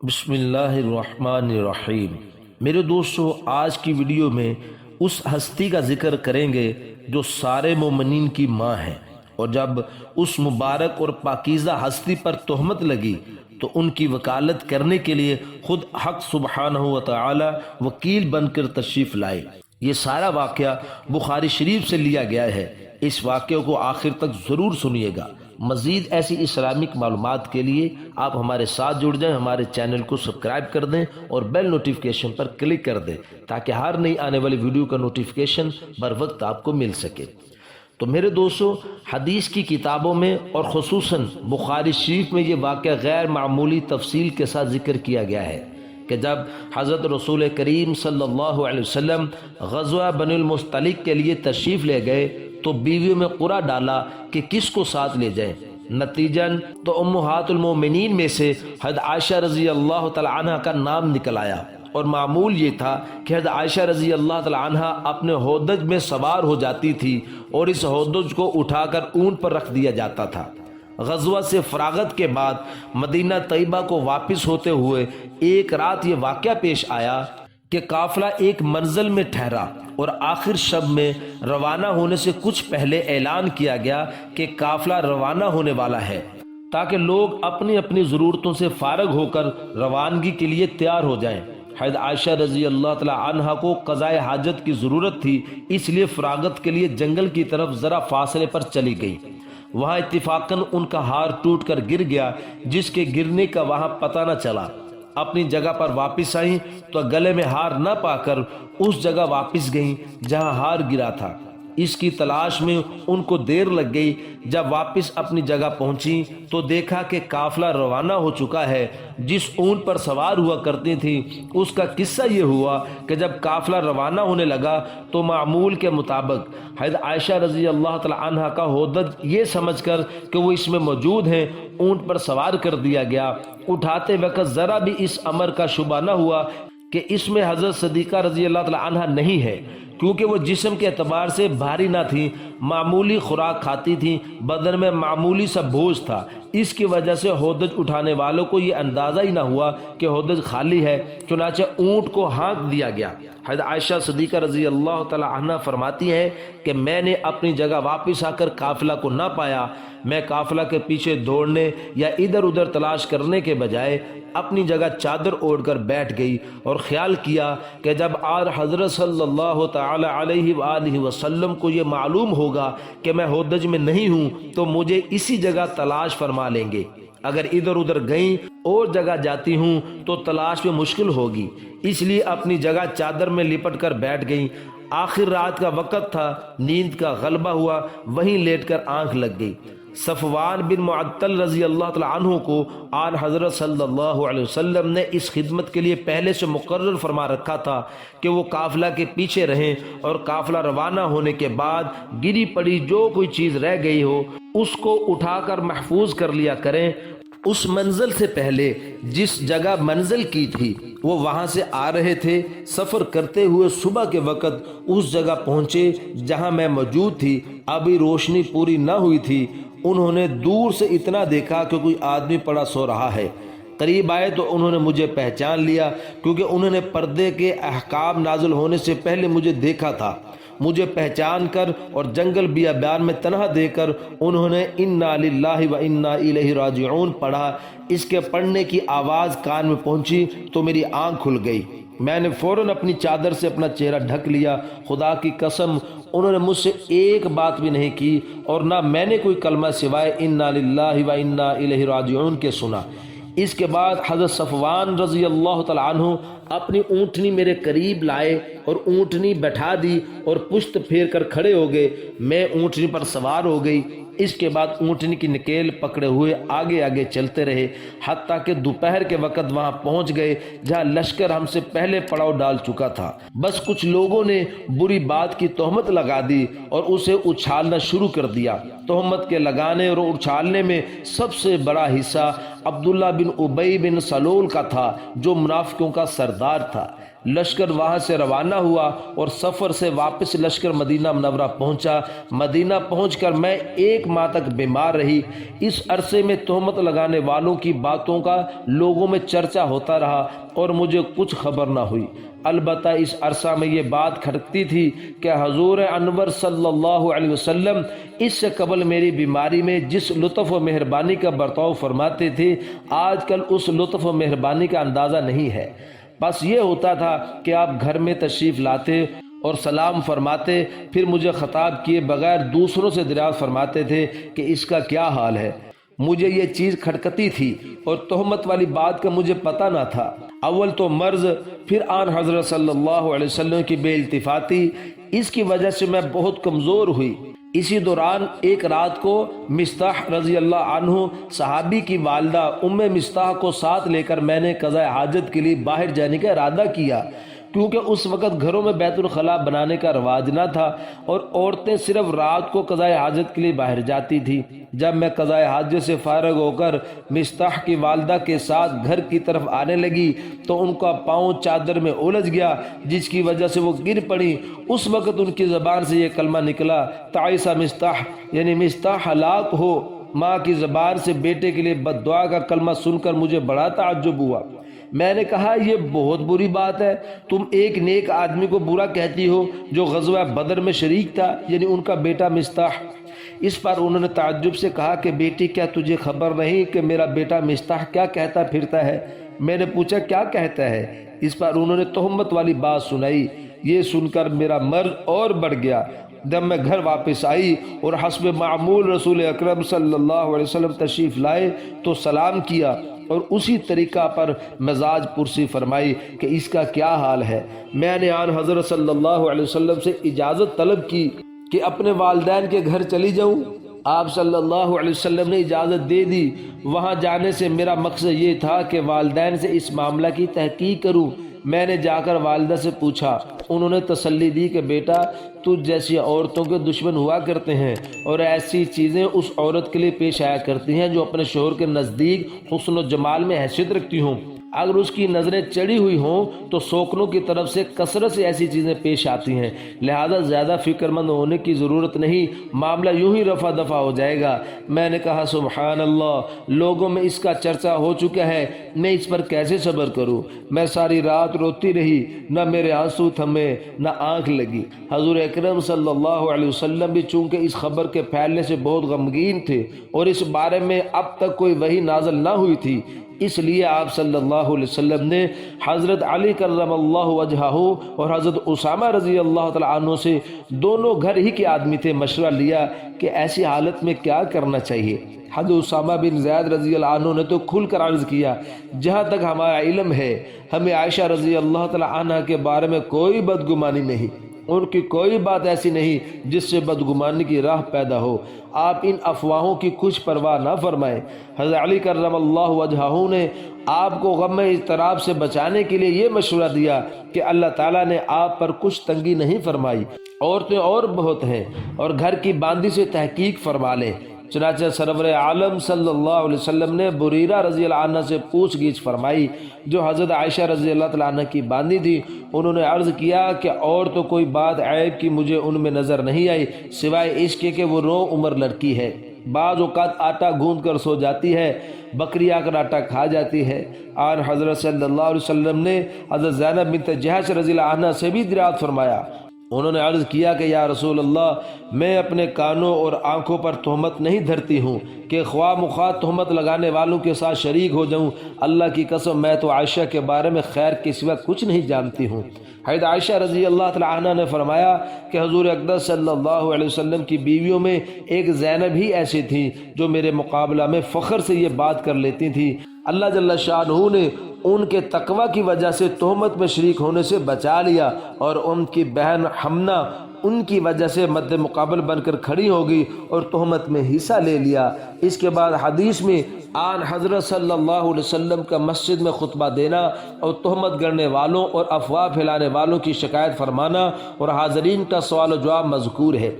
بسم اللہ الرحمن الرحیم۔ میرے دوستو، آج کی ویڈیو میں اس ہستی کا ذکر کریں گے جو سارے مومنین کی ماں ہے، اور جب اس مبارک اور پاکیزہ ہستی پر تہمت لگی تو ان کی وکالت کرنے کے لیے خود حق سبحانہ و تعالی وکیل بن کر تشریف لائے۔ یہ سارا واقعہ بخاری شریف سے لیا گیا ہے۔ اس واقعے کو آخر تک ضرور سنیے گا۔ مزید ایسی اسلامک معلومات کے لیے آپ ہمارے ساتھ جڑ جائیں، ہمارے چینل کو سبسکرائب کر دیں اور بیل نوٹیفیکیشن پر کلک کر دیں تاکہ ہر نئی آنے والی ویڈیو کا نوٹیفیکیشن بر وقت آپ کو مل سکے۔ تو میرے دوستو، حدیث کی کتابوں میں اور خصوصاً بخاری شریف میں یہ واقعہ غیر معمولی تفصیل کے ساتھ ذکر کیا گیا ہے کہ جب حضرت رسول کریم صلی اللہ علیہ وسلم غزوہ بنی المصطلق کے لیے تشریف لے گئے تو بیویوں میں قرعہ ڈالا کہ کس کو ساتھ لے جائیں۔ نتیجن تو امہات المومنین میں سے حضرت عائشہ رضی اللہ تعالی عنہ کا نام نکل آیا، اور معمول یہ تھا کہ حضرت عائشہ رضی اللہ تعالی عنہ اپنے ہودج میں سوار ہو جاتی تھی اور اس ہودج کو اٹھا کر اونٹ پر رکھ دیا جاتا تھا۔ غزوہ سے فراغت کے بعد مدینہ طیبہ کو واپس ہوتے ہوئے ایک رات یہ واقعہ پیش آیا کہ قافلہ ایک منزل میں ٹھہرا، اور آخر شب میں روانہ ہونے سے کچھ پہلے اعلان کیا گیا کہ قافلہ روانہ ہونے والا ہے، تاکہ لوگ اپنی اپنی ضرورتوں سے فارغ ہو کر روانگی کے لیے تیار ہو جائیں۔ حضرت عائشہ رضی اللہ تعالی عنہا کو قضاء حاجت کی ضرورت تھی، اس لیے فراغت کے لیے جنگل کی طرف ذرا فاصلے پر چلی گئی۔ وہاں اتفاقاً ان کا ہار ٹوٹ کر گر گیا، جس کے گرنے کا وہاں پتہ نہ چلا۔ اپنی جگہ پر واپس آئیں تو گلے میں ہار نہ پا کر اس جگہ واپس گئیں جہاں ہار گرا تھا۔ اس کی تلاش میں ان کو دیر لگ گئی۔ جب واپس اپنی جگہ پہنچی تو دیکھا کہ قافلہ روانہ ہو چکا ہے۔ جس اونٹ پر سوار ہوا کرتی تھی اس کا قصہ یہ ہوا کہ جب قافلہ روانہ ہونے لگا تو معمول کے مطابق حضرت عائشہ رضی اللہ تعالی عنہ کا ہودج یہ سمجھ کر کہ وہ اس میں موجود ہیں اونٹ پر سوار کر دیا گیا۔ اٹھاتے وقت ذرا بھی اس امر کا شبہ نہ ہوا کہ اس میں حضرت صدیقہ رضی اللہ تعالی عنہ نہیں ہے، کیونکہ وہ جسم کے اعتبار سے بھاری نہ تھی، معمولی خوراک کھاتی تھی، بدن میں معمولی سا بوجھ تھا۔ اس کی وجہ سے ہودج اٹھانے والوں کو یہ اندازہ ہی نہ ہوا کہ ہودج خالی ہے، چنانچہ اونٹ کو ہانک دیا گیا۔ حضرت عائشہ صدیقہ رضی اللہ تعالی عنہ فرماتی ہیں کہ میں نے اپنی جگہ واپس آ کر قافلہ کو نہ پایا۔ میں قافلہ کے پیچھے دوڑنے یا ادھر ادھر تلاش کرنے کے بجائے اپنی جگہ چادر اوڑھ کر بیٹھ گئی اور خیال کیا کہ جب آج حضرت صلی اللہ تعالی علیہ وآلہ وسلم کو یہ معلوم ہوگا کہ میں ہودج میں نہیں ہوں تو مجھے اسی جگہ تلاش فرما لیں گے۔ اگر ادھر ادھر گئیں اور جگہ جاتی ہوں تو تلاش میں مشکل ہوگی، اس لیے اپنی جگہ چادر میں لپٹ کر بیٹھ گئیں۔ آخر رات کا وقت تھا، نیند کا غلبہ ہوا، وہیں لیٹ کر آنکھ لگ گئی۔ صفوان بن معطل رضی اللہ تعالی عنہ کو آن حضرت صلی اللہ علیہ وسلم نے اس خدمت کے لیے پہلے سے مقرر فرما رکھا تھا کہ وہ قافلہ کے پیچھے رہیں، اور قافلہ روانہ ہونے کے بعد گری پڑی جو کوئی چیز رہ گئی ہو اس کو اٹھا کر محفوظ کر لیا کریں۔ اس منزل سے پہلے جس جگہ منزل کی تھی وہ وہاں سے آ رہے تھے، سفر کرتے ہوئے صبح کے وقت اس جگہ پہنچے جہاں میں موجود تھی۔ ابھی روشنی پوری نہ ہوئی تھی۔ انہوں نے دور سے اتنا دیکھا کہ کوئی آدمی پڑا سو رہا ہے۔ قریب آئے تو انہوں نے مجھے پہچان لیا، کیونکہ انہوں نے پردے کے احکام نازل ہونے سے پہلے مجھے دیکھا تھا۔ مجھے پہچان کر اور جنگل بیابان میں تنہا دے کر انہوں نے انا للہ و انا الیہ راجعون پڑھا۔ اس کے پڑھنے کی آواز کان میں پہنچی تو میری آنکھ کھل گئی۔ میں نے فوراً اپنی چادر سے اپنا چہرہ ڈھک لیا۔ خدا کی قسم انہوں نے مجھ سے ایک بات بھی نہیں کی، اور نہ میں نے کوئی کلمہ سوائے انا للہ و انا الیہ راجعون کے سنا۔ اس کے بعد حضرت صفوان رضی اللہ تعالی عنہ اپنی اونٹنی میرے قریب لائے اور اونٹنی بٹھا دی اور پشت پھیر کر کھڑے ہو گئے۔ میں اونٹنی پر سوار ہو گئی۔ اس کے بعد اونٹنی کی نکیل پکڑے ہوئے آگے آگے چلتے رہے، حتیٰ کہ دوپہر کے وقت وہاں پہنچ گئے جہاں لشکر ہم سے پہلے پڑاؤ ڈال چکا تھا۔ بس کچھ لوگوں نے بری بات کی تہمت لگا دی اور اسے اچھالنا شروع کر دیا۔ تہمت کے لگانے اور اچھالنے میں سب سے بڑا حصہ عبداللہ بن ابی بن سلول کا تھا، جو منافقوں کا سردار تھا۔ لشکر وہاں سے روانہ ہوا اور سفر سے واپس لشکر مدینہ منورہ پہنچا۔ مدینہ پہنچ کر میں 1 ماہ تک بیمار رہی۔ اس عرصے میں تہمت لگانے والوں کی باتوں کا لوگوں میں چرچا ہوتا رہا اور مجھے کچھ خبر نہ ہوئی۔ البتہ اس عرصہ میں یہ بات کھٹکتی تھی کہ حضور انور صلی اللہ علیہ وسلم اس سے قبل میری بیماری میں جس لطف و مہربانی کا برتاؤ فرماتے تھے، آج کل اس لطف و مہربانی کا اندازہ نہیں ہے۔ بس یہ ہوتا تھا کہ آپ گھر میں تشریف لاتے اور سلام فرماتے، پھر مجھے خطاب کیے بغیر دوسروں سے دریافت فرماتے تھے کہ اس کا کیا حال ہے۔ مجھے یہ چیز کھٹکتی تھی اور تہمت والی بات کا مجھے پتہ نہ تھا۔ اول تو مرض، پھر آن حضرت صلی اللہ علیہ وسلم کی بے التفاتی، اس کی وجہ سے میں بہت کمزور ہوئی۔ اسی دوران ایک رات کو مصطح رضی اللہ عنہ صحابی کی والدہ ام مصطح کو ساتھ لے کر میں نے قضاء حاجت کے لیے باہر جانے کا ارادہ کیا، کیونکہ اس وقت گھروں میں بیت الخلاء بنانے کا رواج نہ تھا اور عورتیں صرف رات کو قضاء حاجت کے لیے باہر جاتی تھی۔ جب میں قضاء حاجت سے فارغ ہو کر مصطح کی والدہ کے ساتھ گھر کی طرف آنے لگی تو ان کا پاؤں چادر میں الجھ گیا، جس کی وجہ سے وہ گر پڑی۔ اس وقت ان کی زبان سے یہ کلمہ نکلا، تعیسہ مصطح، یعنی مصطح ہلاک ہو۔ ماں کی زبان سے بیٹے کے لیے بد دعا کا کلمہ سن کر مجھے بڑا تعجب ہوا۔ میں نے کہا یہ بہت بری بات ہے، تم ایک نیک آدمی کو برا کہتی ہو جو غزوہ بدر میں شریک تھا، یعنی ان کا بیٹا مصطح۔ اس پر انہوں نے تعجب سے کہا کہ بیٹی کیا تجھے خبر نہیں کہ میرا بیٹا مصطح کیا کہتا پھرتا ہے؟ میں نے پوچھا کیا کہتا ہے؟ اس پر انہوں نے تہمت والی بات سنائی۔ یہ سن کر میرا مرض اور بڑھ گیا۔ جب میں گھر واپس آئی اور حسب معمول رسول اکرم صلی اللہ علیہ وسلم تشریف لائے تو سلام کیا اور اسی طریقہ پر مزاج پرسی فرمائی کہ اس کا کیا حال ہے۔ میں نے آن حضرت صلی اللہ علیہ وسلم سے اجازت طلب کی کہ اپنے والدین کے گھر چلی جاؤں۔ آپ صلی اللہ علیہ وسلم نے اجازت دے دی۔ وہاں جانے سے میرا مقصد یہ تھا کہ والدین سے اس معاملہ کی تحقیق کروں۔ میں نے جا کر والدہ سے پوچھا، انہوں نے تسلی دی کہ بیٹا تجھ جیسی عورتوں کے دشمن ہوا کرتے ہیں اور ایسی چیزیں اس عورت کے لیے پیش آیا کرتی ہیں جو اپنے شوہر کے نزدیک حسن و جمال میں حیثیت رکھتی ہوں۔ اگر اس کی نظریں چڑھی ہوئی ہوں تو سوکنوں کی طرف سے کثرت سے ایسی چیزیں پیش آتی ہیں، لہذا زیادہ فکر مند ہونے کی ضرورت نہیں، معاملہ یوں ہی رفع دفع ہو جائے گا۔ میں نے کہا سبحان اللہ، لوگوں میں اس کا چرچا ہو چکا ہے، میں اس پر کیسے صبر کروں؟ میں ساری رات روتی رہی، نہ میرے آنسو تھمے نہ آنکھ لگی۔ حضور اکرم صلی اللہ علیہ وسلم بھی چونکہ اس خبر کے پھیلنے سے بہت غمگین تھے اور اس بارے میں اب تک کوئی وحی نازل نہ ہوئی تھی، اس لیے آپ صلی اللہ علیہ وسلم نے حضرت علی کرم اللہ وجہہ اور حضرت اسامہ رضی اللہ تعالیٰ عنہ سے، دونوں گھر ہی کے آدمی تھے، مشورہ لیا کہ ایسی حالت میں کیا کرنا چاہیے۔ حضرت اسامہ بن زید رضی اللہ عنہ نے تو کھل کر عرض کیا، جہاں تک ہمارا علم ہے ہمیں عائشہ رضی اللہ تعالیٰ عنہ کے بارے میں کوئی بدگمانی نہیں، ان کی کوئی بات ایسی نہیں جس سے بدگمانی کی راہ پیدا ہو، آپ ان افواہوں کی کچھ پرواہ نہ فرمائیں۔ حضرت علی کرم اللہ وجہہ نے آپ کو غم اضطراب سے بچانے کے لیے یہ مشورہ دیا کہ اللہ تعالیٰ نے آپ پر کچھ تنگی نہیں فرمائی، عورتیں اور بہت ہیں اور گھر کی باندی سے تحقیق فرما لیں۔ چنانچہ سرور عالم صلی اللہ علیہ وسلم نے بریرہ رضی اللہ عنہ سے پوچھ گچھ فرمائی جو حضرت عائشہ رضی اللہ تعالیٰ عنہ کی باندی تھی۔ انہوں نے عرض کیا کہ اور تو کوئی بات عیب کی مجھے ان میں نظر نہیں آئی سوائے اس کے کہ وہ رو عمر لڑکی ہے، بعض اوقات آٹا گوندھ کر سو جاتی ہے، بکری آ کر آٹا کھا جاتی ہے۔ آن حضرت صلی اللہ علیہ وسلم نے حضرت زینب بنت جحش رضی اللہ عنہ سے بھی دریافت فرمایا۔ انہوں نے عرض کیا کہ یا رسول اللہ، میں اپنے کانوں اور آنکھوں پر تہمت نہیں دھرتی ہوں کہ خواہ مخواہ تہمت لگانے والوں کے ساتھ شریک ہو جاؤں، اللہ کی قسم میں تو عائشہ کے بارے میں خیر کے سوا کچھ نہیں جانتی ہوں۔ حضرت عائشہ رضی اللہ تعالیٰ عنہ نے فرمایا کہ حضور اقدس صلی اللہ علیہ وسلم کی بیویوں میں ایک زینب ہی ایسی تھی جو میرے مقابلہ میں فخر سے یہ بات کر لیتی تھی۔ اللہ جل شانہ نے ان کے تقوی کی وجہ سے تہمت میں شریک ہونے سے بچا لیا اور ان کی بہن حمنہ ان کی وجہ سے مد مقابل بن کر کھڑی ہوگی اور تہمت میں حصہ لے لیا۔ اس کے بعد حدیث میں آن حضرت صلی اللہ علیہ وسلم کا مسجد میں خطبہ دینا اور تہمت گڑنے والوں اور افواہ پھیلانے والوں کی شکایت فرمانا اور حاضرین کا سوال و جواب مذکور ہے۔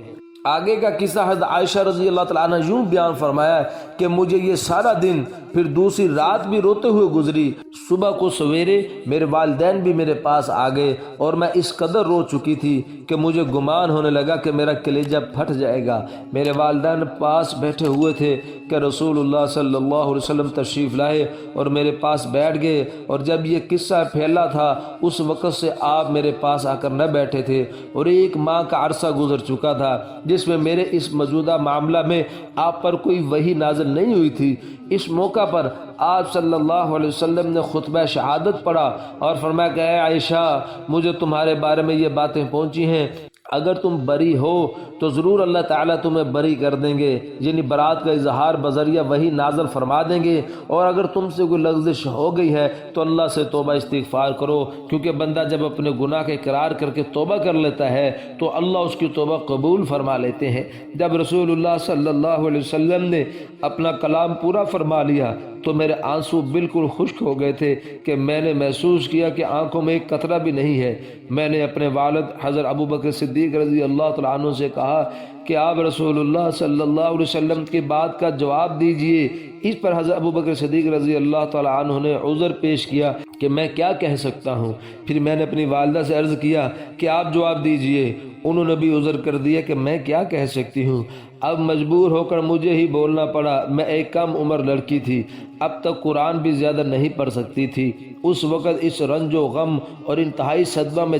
آگے کا قصہ حضرت عائشہ رضی اللہ تعالیٰ عنہ یوں بیان فرمایا کہ مجھے یہ سارا دن پھر دوسری رات بھی روتے ہوئے گزری۔ صبح کو سویرے میرے والدین بھی میرے پاس آ گئے اور میں اس قدر رو چکی تھی کہ مجھے گمان ہونے لگا کہ میرا کلیجہ پھٹ جائے گا۔ میرے والدین پاس بیٹھے ہوئے تھے کہ رسول اللہ صلی اللہ علیہ وسلم تشریف لائے اور میرے پاس بیٹھ گئے، اور جب یہ قصہ پھیلا تھا اس وقت سے آپ میرے پاس آ کر نہ بیٹھے تھے، اور 1 ماہ کا عرصہ گزر چکا تھا جس میں میرے اس موجودہ معاملہ میں آپ پر کوئی وحی نازل نہیں ہوئی تھی۔ اس موقع پر آپ صلی اللہ علیہ وسلم نے خطبہ شہادت پڑھا اور فرمایا کہ اے عائشہ، مجھے تمہارے بارے میں یہ باتیں پہنچی ہیں، اگر تم بری ہو تو ضرور اللہ تعالیٰ تمہیں بری کر دیں گے، یعنی برات کا اظہار بذریعہ وحی نازل فرما دیں گے، اور اگر تم سے کوئی لغزش ہو گئی ہے تو اللہ سے توبہ استغفار کرو، کیونکہ بندہ جب اپنے گناہ کا اقرار کر کے توبہ کر لیتا ہے تو اللہ اس کی توبہ قبول فرما لیتے ہیں۔ جب رسول اللہ صلی اللہ علیہ وسلم نے اپنا کلام پورا فرما لیا تو میرے آنسو بالکل خشک ہو گئے تھے کہ میں نے محسوس کیا کہ آنکھوں میں ایک قطرہ بھی نہیں ہے۔ میں نے اپنے والد حضرت ابو بکر صدیق رضی اللہ تعالیٰ عنہ سے کہا کہ آپ رسول اللہ صلی اللہ علیہ وسلم کی بات کا جواب دیجئے۔ اس پر حضرت ابو بکر صدیق رضی اللہ تعالیٰ عنہ نے عذر پیش کیا کہ میں کیا کہہ سکتا ہوں۔ پھر میں نے اپنی والدہ سے عرض کیا کہ آپ جواب دیجئے۔ انہوں نے بھی عذر کر دیا کہ میں کیا کہہ سکتی ہوں۔ اب مجبور ہو کر مجھے ہی بولنا پڑا۔ میں ایک کم عمر لڑکی تھی، اب تک قرآن بھی زیادہ نہیں پڑھ سکتی تھی۔ اس وقت اس رنج و غم اور انتہائی صدمہ میں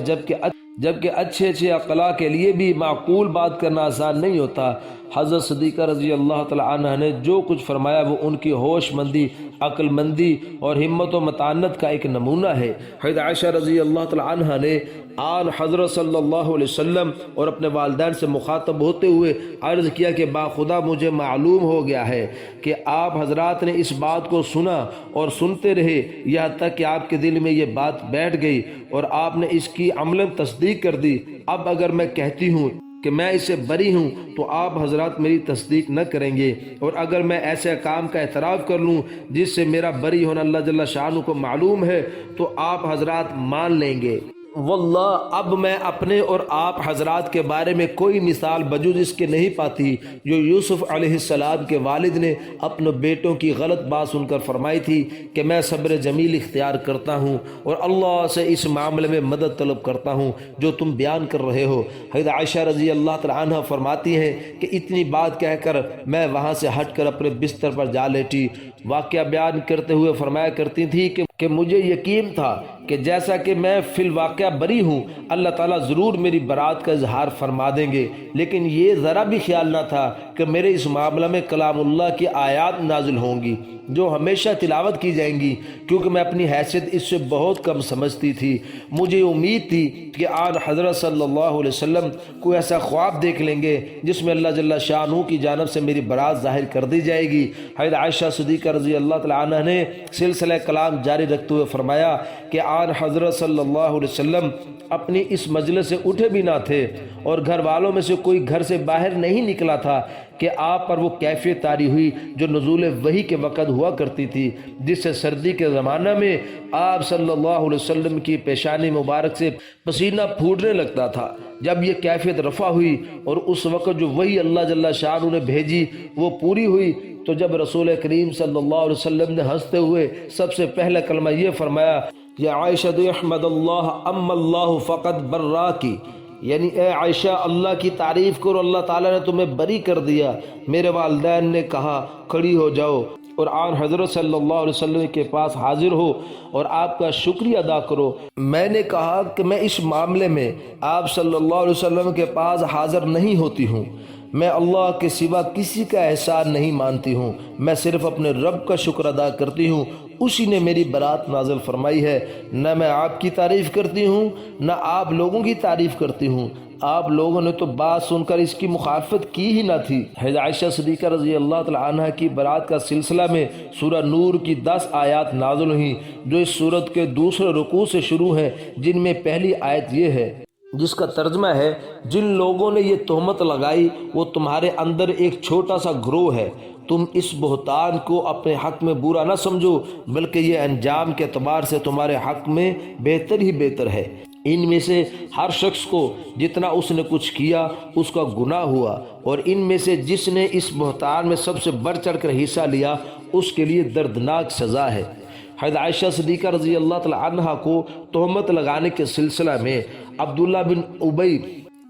جبکہ اچھے عقلاء کے لیے بھی معقول بات کرنا آسان نہیں ہوتا، حضرت صدیقہ رضی اللہ تعالی عنہ نے جو کچھ فرمایا وہ ان کی ہوش مندی، عقل مندی اور ہمت و متانت کا ایک نمونہ ہے۔ حضرت عائشہ رضی اللہ تعالی عنہ نے آن حضرت صلی اللہ علیہ وسلم اور اپنے والدین سے مخاطب ہوتے ہوئے عرض کیا کہ باخدا مجھے معلوم ہو گیا ہے کہ آپ حضرات نے اس بات کو سنا اور سنتے رہے، یہاں تک کہ آپ کے دل میں یہ بات بیٹھ گئی اور آپ نے اس کی عملاً تصدیق کر دی۔ اب اگر میں کہتی ہوں کہ میں اس سے بری ہوں تو آپ حضرات میری تصدیق نہ کریں گے، اور اگر میں ایسے کام کا اعتراف کر لوں جس سے میرا بری ہونا اللہ جل شانہ کو معلوم ہے تو آپ حضرات مان لیں گے۔ واللہ اب میں اپنے اور آپ حضرات کے بارے میں کوئی مثال بجز اس کے نہیں پاتی جو یوسف علیہ السلام کے والد نے اپنے بیٹوں کی غلط بات سن کر فرمائی تھی کہ میں صبر جمیل اختیار کرتا ہوں اور اللہ سے اس معاملے میں مدد طلب کرتا ہوں جو تم بیان کر رہے ہو۔ حضرت عائشہ رضی اللہ تعالی عنہ فرماتی ہیں کہ اتنی بات کہہ کر میں وہاں سے ہٹ کر اپنے بستر پر جا لیٹی۔ واقعہ بیان کرتے ہوئے فرمایا کرتی تھی کہ مجھے یقین تھا کہ جیسا کہ میں فی الواقعہ بری ہوں اللہ تعالیٰ ضرور میری برات کا اظہار فرما دیں گے، لیکن یہ ذرا بھی خیال نہ تھا کہ میرے اس معاملہ میں کلام اللہ کی آیات نازل ہوں گی جو ہمیشہ تلاوت کی جائیں گی، کیونکہ میں اپنی حیثیت اس سے بہت کم سمجھتی تھی۔ مجھے امید تھی کہ آن حضرت صلی اللہ علیہ وسلم کوئی ایسا خواب دیکھ لیں گے جس میں اللہ جل شانہ کی جانب سے میری برات ظاہر کر دی جائے گی۔ حضرت عائشہ صدیقہ رضی اللہ تعالی عنہ نے سلسلہ کلام جاری رکھتے ہوئے فرمایا کہ آن حضرت صلی اللہ علیہ وسلم اپنی اس مجلس سے اٹھے بھی نہ تھے اور گھر والوں میں سے کوئی گھر سے باہر نہیں نکلا تھا کہ آپ پر وہ کیفیت طاری ہوئی جو نزول وحی کے وقت ہوا کرتی تھی، جس سے سردی کے زمانہ میں آپ صلی اللہ علیہ وسلم کی پیشانی مبارک سے پسینہ پھوٹنے لگتا تھا۔ جب یہ کیفیت رفع ہوئی اور اس وقت جو وحی اللہ جل شانہ نے بھیجی وہ پوری ہوئی تو جب رسول کریم صلی اللہ علیہ وسلم نے ہنستے ہوئے سب سے پہلا کلمہ یہ فرمایا یا عائشہ احمد اللہ ام اللہ فقط براکی، یعنی اے عائشہ اللہ کی تعریف کرو، اللہ تعالیٰ نے تمہیں بری کر دیا۔ میرے والدین نے کہا کھڑی ہو جاؤ اور آن حضرت صلی اللہ علیہ وسلم کے پاس حاضر ہو اور آپ کا شکریہ ادا کرو۔ میں نے کہا کہ میں اس معاملے میں آپ صلی اللہ علیہ وسلم کے پاس حاضر نہیں ہوتی ہوں، میں اللہ کے سوا کسی کا احسان نہیں مانتی ہوں، میں صرف اپنے رب کا شکر ادا کرتی ہوں، اسی نے میری برات نازل فرمائی ہے۔ نہ میں آپ کی تعریف کرتی ہوں نہ آپ لوگوں کی تعریف کرتی ہوں، آپ لوگوں نے تو بات سن کر اس کی مخالفت کی ہی نہ تھی۔ حضرت عائشہ صدیقہ رضی اللہ تعالی عنہ کی برات کا سلسلہ میں سورہ نور کی 10 آیات نازل ہوئیں جو اس سورت کے دوسرے رکوع سے شروع ہیں، جن میں پہلی آیت یہ ہے جس کا ترجمہ ہے جن لوگوں نے یہ تہمت لگائی وہ تمہارے اندر ایک چھوٹا سا گروہ ہے، تم اس بہتان کو اپنے حق میں برا نہ سمجھو بلکہ یہ انجام کے اعتبار سے تمہارے حق میں بہتر ہی بہتر ہے۔ ان میں سے ہر شخص کو جتنا اس نے کچھ کیا اس کا گناہ ہوا، اور ان میں سے جس نے اس بہتان میں سب سے بڑھ چڑھ کر حصہ لیا اس کے لیے دردناک سزا ہے۔ حضرت عائشہ صدیقہ رضی اللہ تعالی عنہا کو تہمت لگانے کے سلسلہ میں عبداللہ بن ابی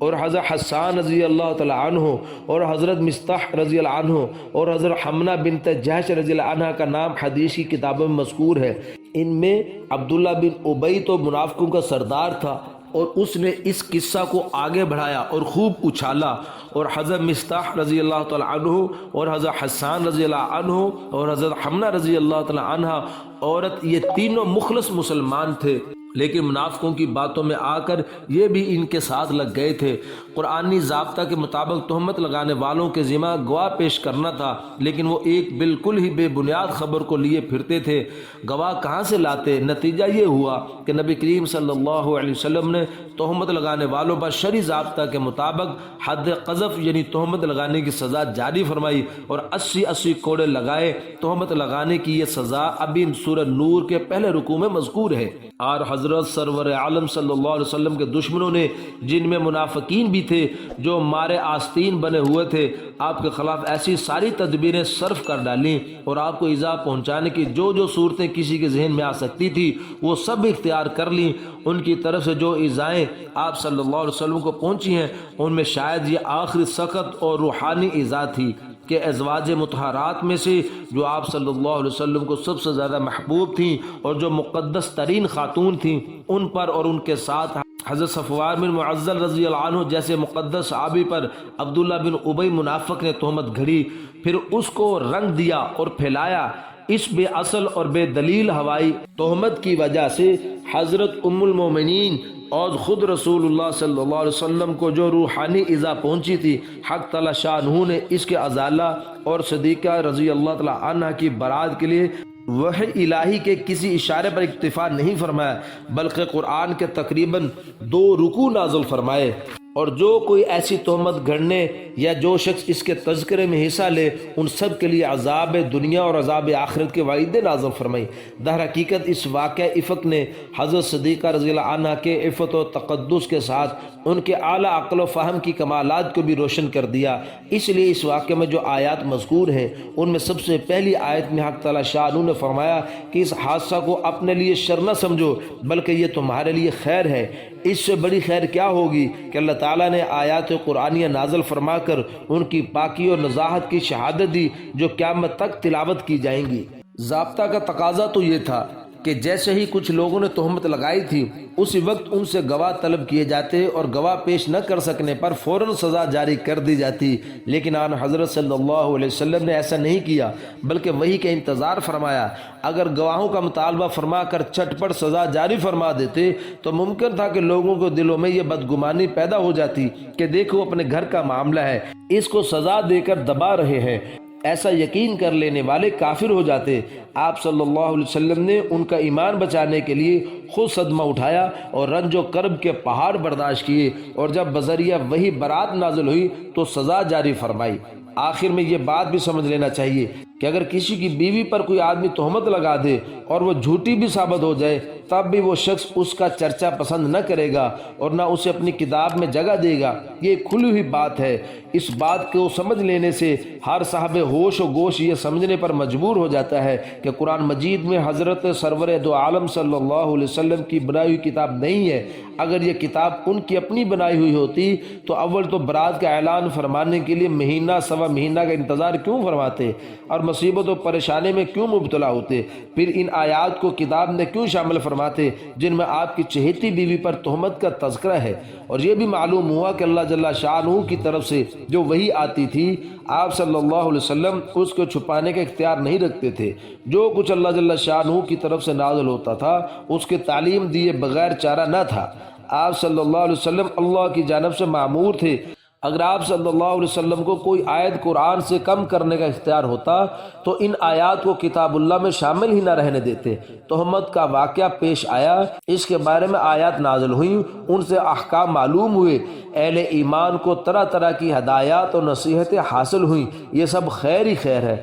اور حضرت حسان رضی اللہ تعالی عنہ اور حضرت مصطح رضی اللہ عنہ اور حضرت حمنہ بنت جہش رضی اللہ عنہ کا نام حدیث کی کتابوں میں مذکور ہے۔ ان میں عبداللہ بن ابی تو منافقوں کا سردار تھا اور اس نے اس قصہ کو آگے بڑھایا اور خوب اچھالا، اور حضرت مصطح رضی اللہ تعالی عنہ اور حضرت حسان رضی اللہ عنہ اور حضرت حمنہ رضی اللہ تعالی عنہ عورت یہ تینوں مخلص مسلمان تھے، لیکن منافقوں کی باتوں میں آ کر یہ بھی ان کے ساتھ لگ گئے تھے۔ قرآنی ضابطہ کے مطابق تہمت لگانے والوں کے ذمہ گواہ پیش کرنا تھا، لیکن وہ ایک بالکل ہی بے بنیاد خبر کو لیے پھرتے تھے۔ گواہ کہاں سے لاتے؟ نتیجہ یہ ہوا کہ نبی کریم صلی اللہ علیہ وسلم نے تہمت لگانے والوں پر شرعی ضابطہ کے مطابق حد قذف یعنی تہمت لگانے کی سزا جاری فرمائی اور 80 کوڑے لگائے۔ تہمت لگانے کی یہ سزا ابھی سورہ نور کے پہلے رکوع میں مذکور ہے۔ اور حضرت سرور عالم صلی اللہ علیہ وسلم کے دشمنوں نے، جن میں منافقین بھی تھے جو مارے آستین بنے ہوئے تھے، آپ کے خلاف ایسی ساری تدبیریں صرف کر ڈالیں اور آپ کو ایذا پہنچانے کی جو صورتیں کسی کے ذہن میں آ سکتی تھی وہ سب اختیار کر لیں۔ ان کی طرف سے جو ایذائیں آپ صلی اللہ علیہ وسلم کو پہنچی ہیں ان میں شاید یہ آخری سخت اور روحانی ایذا تھی کہ ازواج مطہرات میں سے جو آپ صلی اللہ علیہ وسلم کو سب سے زیادہ محبوب تھیں اور جو مقدس ترین خاتون تھیں، ان پر اور ان کے ساتھ حضرت صفوان بن معزل رضی اللہ عنہ جیسے مقدس صحابی پر عبداللہ بن ابی منافق نے تہمت گھڑی، پھر اس کو رنگ دیا اور پھیلایا۔ اس بے اصل اور بے دلیل ہوائی تہمت کی وجہ سے حضرت ام المومنین اور خود رسول اللہ صلی اللہ علیہ وسلم کو جو روحانی ایذا پہنچی تھی، حق تعالی شانہ نے اس کے ازالہ اور صدیقہ رضی اللہ تعالی عنہ کی برات کے لیے وحی الہی کے کسی اشارے پر اکتفا نہیں فرمایا، بلکہ قرآن کے تقریباً 2 رکوع نازل فرمائے۔ اور جو کوئی ایسی تہمت گھڑنے یا جو شخص اس کے تذکرے میں حصہ لے ان سب کے لیے عذاب دنیا اور عذاب آخرت کے وعیدیں نازل فرمائی۔ در حقیقت اس واقعہ افق نے حضرت صدیقہ رضی اللہ عنہ کے عفت و تقدس کے ساتھ ان کے اعلیٰ عقل و فہم کی کمالات کو بھی روشن کر دیا۔ اس لیے اس واقعے میں جو آیات مذکور ہیں ان میں سب سے پہلی آیت میں حق تعالی شانہ نے فرمایا کہ اس حادثہ کو اپنے لیے شر نہ سمجھو بلکہ یہ تمہارے لیے خیر ہے۔ اس سے بڑی خیر کیا ہوگی کہ اللہ تعالیٰ نے آیات قرآنیہ نازل فرما کر ان کی پاکی اور نزاہت کی شہادت دی جو قیامت تک تلاوت کی جائیں گی۔ ضابطہ کا تقاضا تو یہ تھا کہ جیسے ہی کچھ لوگوں نے تہمت لگائی تھی اسی وقت ان سے گواہ طلب کیے جاتے اور گواہ پیش نہ کر سکنے پر فوراً سزا جاری کر دی جاتی، لیکن آن حضرت صلی اللہ علیہ وسلم نے ایسا نہیں کیا بلکہ وہی کا انتظار فرمایا۔ اگر گواہوں کا مطالبہ فرما کر چٹپٹ سزا جاری فرما دیتے تو ممکن تھا کہ لوگوں کو دلوں میں یہ بدگمانی پیدا ہو جاتی کہ دیکھو اپنے گھر کا معاملہ ہے، اس کو سزا دے کر دبا رہے ہیں۔ ایسا یقین کر لینے والے کافر ہو جاتے۔ آپ صلی اللہ علیہ وسلم نے ان کا ایمان بچانے کے لیے خود صدمہ اٹھایا اور رنج و کرب کے پہاڑ برداشت کیے، اور جب بذریعہ وہی برات نازل ہوئی تو سزا جاری فرمائی۔ آخر میں یہ بات بھی سمجھ لینا چاہیے کہ اگر کسی کی بیوی پر کوئی آدمی تہمت لگا دے اور وہ جھوٹی بھی ثابت ہو جائے تب بھی وہ شخص اس کا چرچا پسند نہ کرے گا اور نہ اسے اپنی کتاب میں جگہ دے گا۔ یہ کھلی ہوئی بات ہے۔ اس بات کو سمجھ لینے سے ہر صاحب ہوش و گوش یہ سمجھنے پر مجبور ہو جاتا ہے کہ قرآن مجید میں حضرت سرور دو عالم صلی اللہ علیہ وسلم کی بنائی ہوئی کتاب نہیں ہے۔ اگر یہ کتاب ان کی اپنی بنائی ہوئی ہوتی تو اول تو برات کا اعلان فرمانے کے لیے مہینہ سوا مہینہ کا انتظار کیوں فرماتے اور مصیبت و پریشانی میں کیوں مبتلا ہوتے؟ پھر ان آیات کو کتاب میں کیوں شامل فرماتے جن میں آپ کی چہیتی بیوی پر تہمت کا تذکرہ ہے؟ اور یہ بھی معلوم ہوا کہ اللہ جل شانہ کی طرف سے جو وحی آتی تھی آپ صلی اللہ علیہ وسلم اس کو چھپانے کا اختیار نہیں رکھتے تھے۔ جو کچھ اللہ جل شانہ کی طرف سے نازل ہوتا تھا اس کی تعلیم دیے بغیر چارہ نہ تھا۔ آپ صلی اللہ علیہ وسلم اللہ کی جانب سے مامور تھے۔ اگر آپ صلی اللہ علیہ وسلم کو کوئی آیت قرآن سے کم کرنے کا اختیار ہوتا تو ان آیات کو کتاب اللہ میں شامل ہی نہ رہنے دیتے۔ تہمت کا واقعہ پیش آیا، اس کے بارے میں آیات نازل ہوئیں، ان سے احکام معلوم ہوئے، اہل ایمان کو طرح طرح کی ہدایات اور نصیحتیں حاصل ہوئیں، یہ سب خیر ہی خیر ہے۔